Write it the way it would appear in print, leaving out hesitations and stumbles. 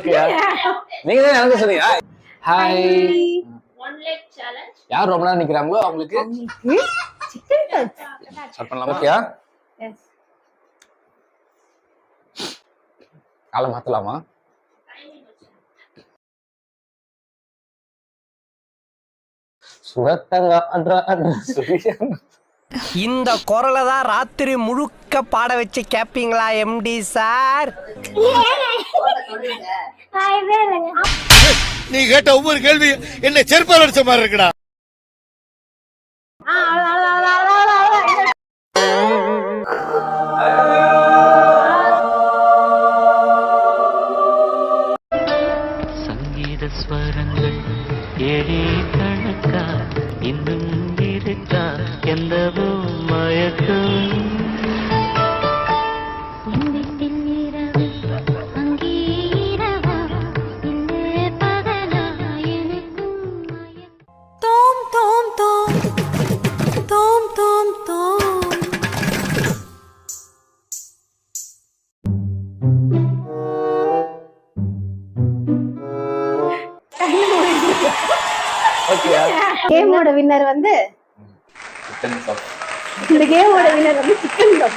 ஓகேயா நீங்க தான் எனக்கு சொன்னீங்க. ஹாய். 1 leg challenge. யார் ரொம்ப நேரம் நிக்கறாங்களோ அவங்களுக்கு சிக்கன் டச் ஸ்டார்ட் பண்ணலாமா? ஓகேயா? எஸ். கால மாத்தலாமா? சுரத்தங்க அன்ற சுரியா இந்த குரலை தான் ராத்திரி முழுக்க பாட வச்சு கேப்பீங்களா எம்டி சார்? நீ கேட்ட ஒவ்வொரு கேள்வி என்ன செருப்பால் அடிச்ச மாதிரி இருக்குடா. சங்கீத ஸ்வரங்கள் ஏழே கணக்கா இன்னும் இருக்கா எந்தவோ மயக்கம் கேமோட வின்னர் வந்து சிக்கன் சாப். இந்த கேமோட வின்னர் வந்து சிக்கன் சாப்.